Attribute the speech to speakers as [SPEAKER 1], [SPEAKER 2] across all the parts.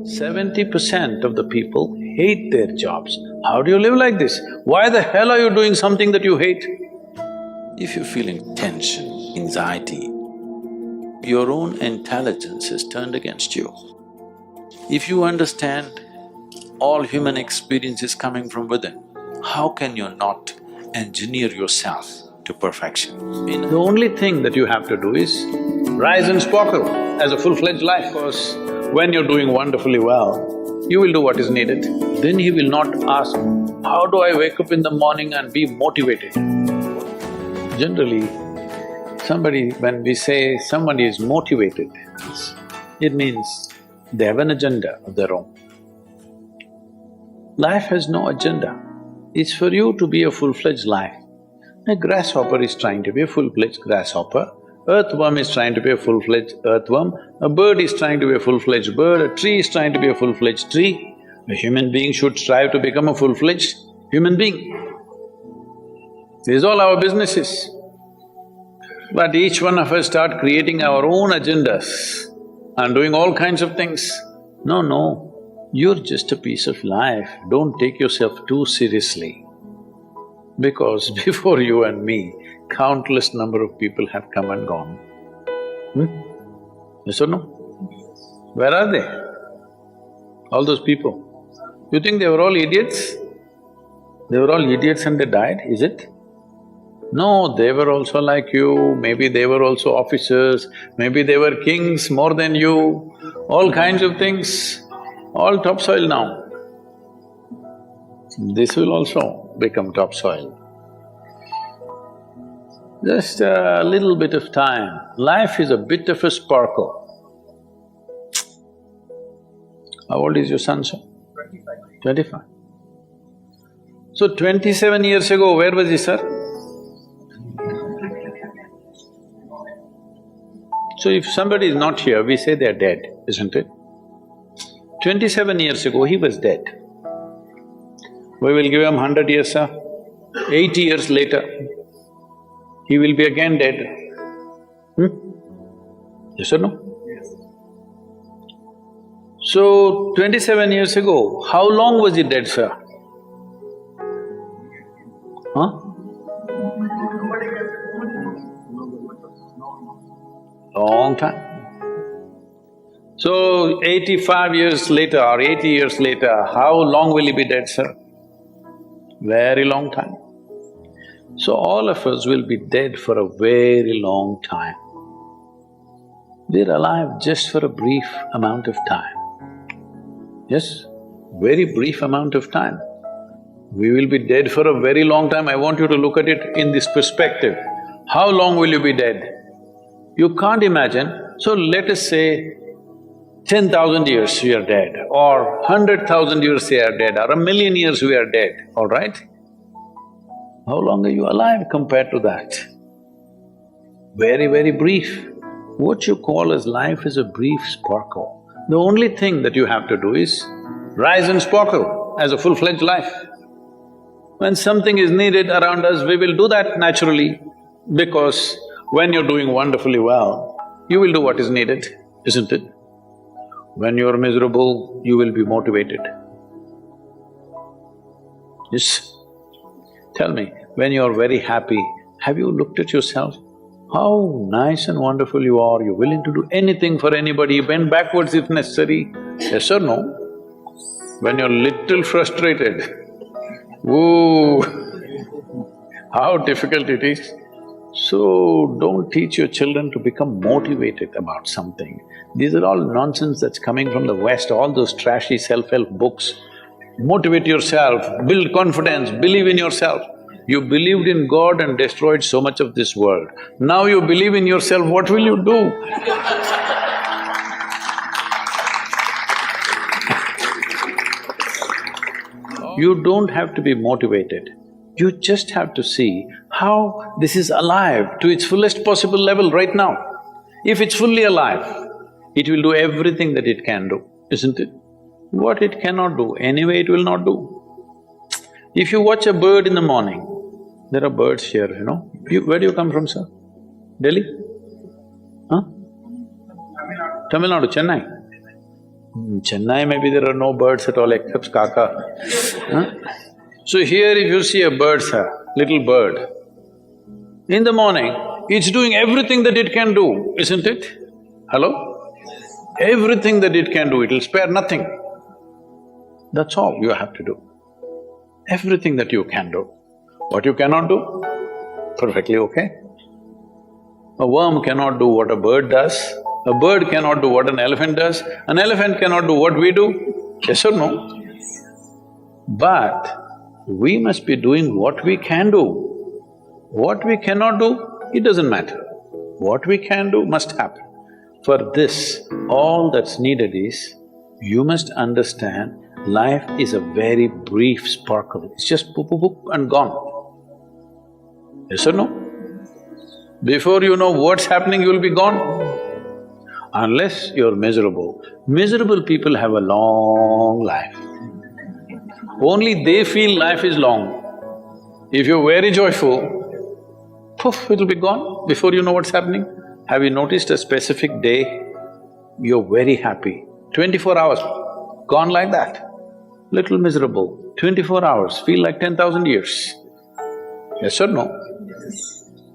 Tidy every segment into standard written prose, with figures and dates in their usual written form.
[SPEAKER 1] 70% of the people hate their jobs. How do you live like this? Why the hell are you doing something that you hate?
[SPEAKER 2] If you're feeling tension, anxiety, your own intelligence is turned against you. If you understand all human experience is coming from within, how can you not engineer yourself to perfection?
[SPEAKER 1] The only thing that you have to do is rise and sparkle as a full-fledged life. Because when you're doing wonderfully well, you will do what is needed. Then he will not ask, how do I wake up in the morning and be motivated? Generally, when we say somebody is motivated, it means they have an agenda of their own. Life has no agenda. It's for you to be a full-fledged life. A grasshopper is trying to be a full-fledged grasshopper, earthworm is trying to be a full-fledged earthworm, a bird is trying to be a full-fledged bird, a tree is trying to be a full-fledged tree. A human being should strive to become a full-fledged human being. This is all our business is. But each one of us start creating our own agendas and doing all kinds of things. No, you're just a piece of life, don't take yourself too seriously. Because before you and me, countless number of people have come and gone. Yes or no? Where are they? All those people. You think they were all idiots? They were all idiots and they died, is it? No, they were also like you, maybe they were also officers, maybe they were kings more than you, all kinds of things, all topsoil now. This will also become topsoil. Just a little bit of time. Life is a bit of a sparkle. How old is your son, sir? 25. 25. So 27 years ago, where was he, sir? So if somebody is not here, we say they're dead, isn't it? 27 years ago, he was dead. We will give him 100 years, sir. 80 years later, he will be again dead. Yes or no?
[SPEAKER 3] Yes.
[SPEAKER 1] So, 27 years ago, how long was he dead, sir? Huh? Long time. So, 85 years later or 80 years later, how long will he be dead, sir? Very long time. So all of us will be dead for a very long time. We're alive just for a brief amount of time. Yes, very brief amount of time. We will be dead for a very long time. I want you to look at it in this perspective. How long will you be dead? You can't imagine. So let us say 10,000 years we are dead, or 100,000 years we are dead, or 1,000,000 years we are dead, all right? How long are you alive compared to that? Very, very brief. What you call as life is a brief sparkle. The only thing that you have to do is rise and sparkle as a full-fledged life. When something is needed around us, we will do that naturally, because when you're doing wonderfully well, you will do what is needed, isn't it? When you're miserable, you will be motivated. Yes. Tell me, when you're very happy, have you looked at yourself? How nice and wonderful you are, you're willing to do anything for anybody, bend backwards if necessary. Yes or no? When you're little frustrated, ooh, how difficult it is. So, don't teach your children to become motivated about something. These are all nonsense that's coming from the West, all those trashy self-help books. Motivate yourself, build confidence, believe in yourself. You believed in God and destroyed so much of this world. Now you believe in yourself, what will you do? You don't have to be motivated. You just have to see how this is alive to its fullest possible level right now. If it's fully alive, it will do everything that it can do, isn't it? What it cannot do, anyway it will not do. If you watch a bird in the morning, there are birds here, you know. Where do you come from, sir? Delhi? Huh? Tamil Nadu, Chennai? In Chennai, maybe there are no birds at all except kaka. Huh? So here if you see a bird, sir, little bird, in the morning, it's doing everything that it can do, isn't it? Hello? Everything that it can do, it'll spare nothing. That's all you have to do. Everything that you can do. What you cannot do, perfectly okay. A worm cannot do what a bird does, a bird cannot do what an elephant does, an elephant cannot do what we do, yes or no? But we must be doing what we can do. What we cannot do, it doesn't matter. What we can do must happen. For this, all that's needed is, you must understand life is a very brief sparkle, it's just poop, poop, poop and gone. Yes or no? Before you know what's happening, you'll be gone. Unless you're miserable. Miserable people have a long life. Only they feel life is long. If you're very joyful, poof, it'll be gone before you know what's happening. Have you noticed a specific day, you're very happy, 24 hours, gone like that. Little miserable, 24 hours, feel like 10,000 years. Yes or no?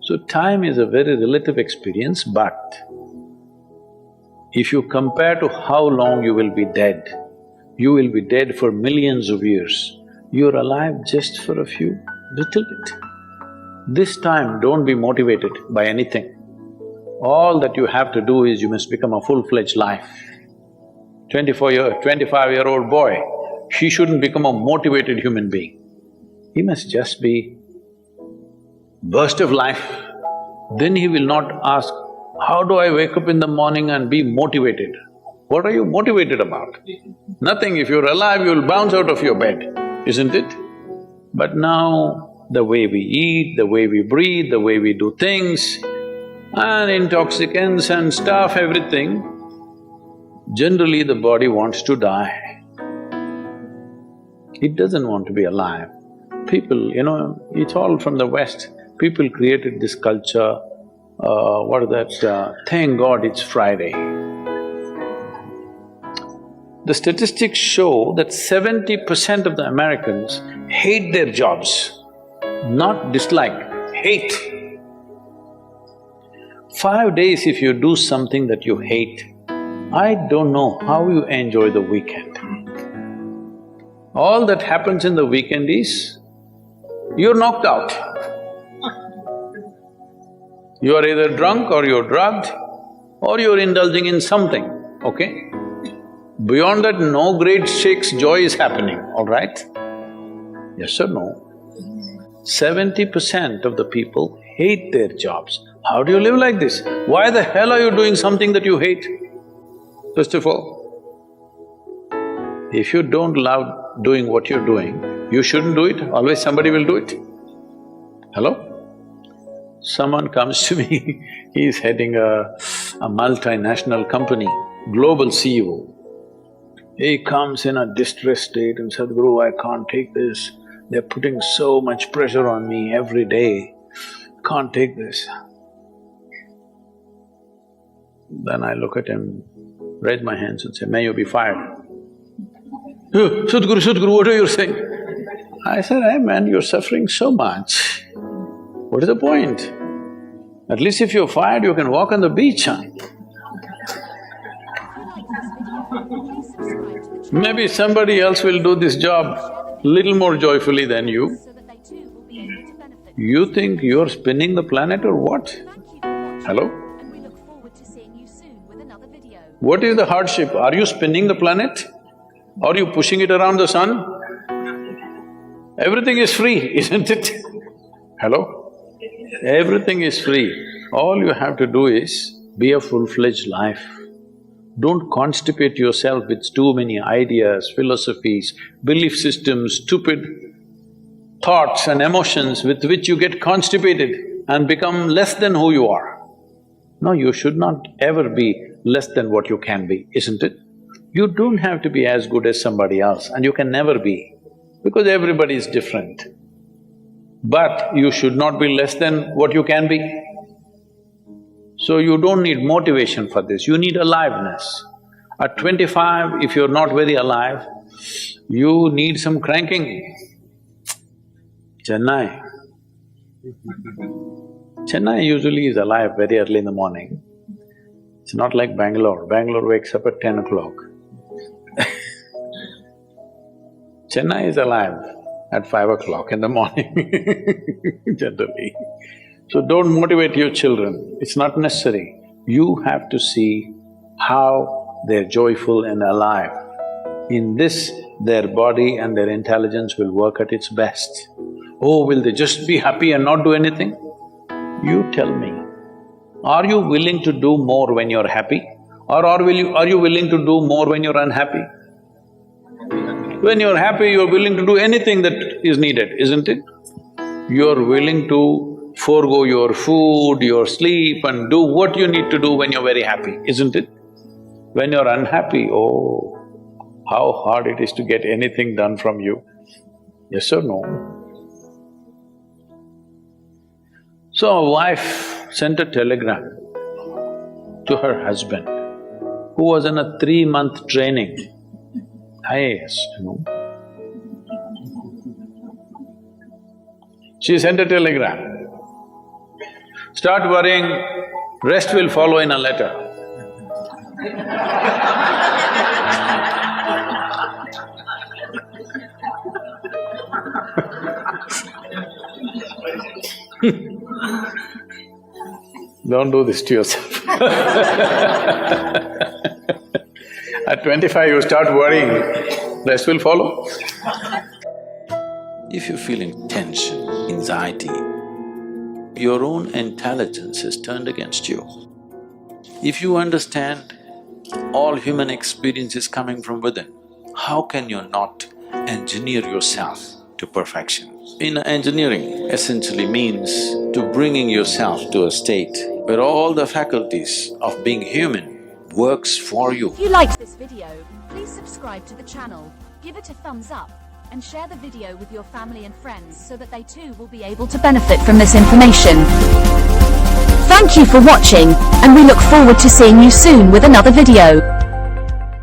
[SPEAKER 1] So time is a very relative experience, but if you compare to how long you will be dead, you will be dead for millions of years. You're alive just for a few, little bit. This time, don't be motivated by anything. All that you have to do is you must become a full-fledged life. 25-year-old boy, he shouldn't become a motivated human being. He must just be burst of life. Then he will not ask, how do I wake up in the morning and be motivated? What are you motivated about? Nothing. If you're alive, you'll bounce out of your bed, isn't it? But now, the way we eat, the way we breathe, the way we do things, and intoxicants and stuff, everything, generally the body wants to die. It doesn't want to be alive. People, it's all from the West. People created this culture, thank God it's Friday. The statistics show that 70% of the Americans hate their jobs, not dislike, hate. 5 days if you do something that you hate, I don't know how you enjoy the weekend. All that happens in the weekend is, you're knocked out. You are either drunk or you're drugged or you're indulging in something, okay? Beyond that, no great shakes joy is happening, all right? Yes or no? 70% of the people hate their jobs. How do you live like this? Why the hell are you doing something that you hate? First of all, if you don't love doing what you're doing, you shouldn't do it, always somebody will do it. Hello? Someone comes to me, he's heading a multinational company, global CEO. He comes in a distressed state and said, Sadhguru, I can't take this. They're putting so much pressure on me every day, can't take this. Then I look at him, raise my hands and say, may you be fired. Oh, Sadhguru, what are you saying? I said, hey man, you're suffering so much. What is the point? At least if you're fired, you can walk on the beach, huh? Maybe somebody else will do this job little more joyfully than you. You think you're spinning the planet or what? Hello? What is the hardship? Are you spinning the planet? Are you pushing it around the sun? Everything is free, isn't it? Hello? Everything is free. All you have to do is be a full-fledged life. Don't constipate yourself with too many ideas, philosophies, belief systems, stupid thoughts and emotions with which you get constipated and become less than who you are. No, you should not ever be less than what you can be, isn't it? You don't have to be as good as somebody else and you can never be, because everybody is different. But you should not be less than what you can be. So you don't need motivation for this, you need aliveness. At 25, if you're not very alive, you need some cranking. Chennai. Chennai usually is alive very early in the morning. It's not like Bangalore. Bangalore wakes up at 10 o'clock. Chennai is alive at 5 o'clock in the morning generally. So don't motivate your children, it's not necessary. You have to see how they're joyful and alive. In this, their body and their intelligence will work at its best. Oh, will they just be happy and not do anything? You tell me, are you willing to do more when you're happy? Or are you willing to do more when you're unhappy? When you're happy, you're willing to do anything that is needed, isn't it? You're willing to forego your food, your sleep and do what you need to do when you're very happy, isn't it? When you're unhappy, oh, how hard it is to get anything done from you. Yes or no? So a wife sent a telegram to her husband, who was in a 3-month training, IAS, you know. She sent a telegram, start worrying, rest will follow in a letter. Don't do this to yourself. At 25, you start worrying, rest will follow.
[SPEAKER 2] If you're feeling tension, anxiety, your own intelligence is turned against you. If you understand all human experience is coming from within, how can you not engineer yourself to perfection? In engineering essentially means to bringing yourself to a state where all the faculties of being human works for you.
[SPEAKER 3] If you liked this video, please subscribe to the channel, give it a thumbs up and share the video with your family and friends so that they too will be able to benefit from this information. Thank you for watching and we look forward to seeing you soon with another video.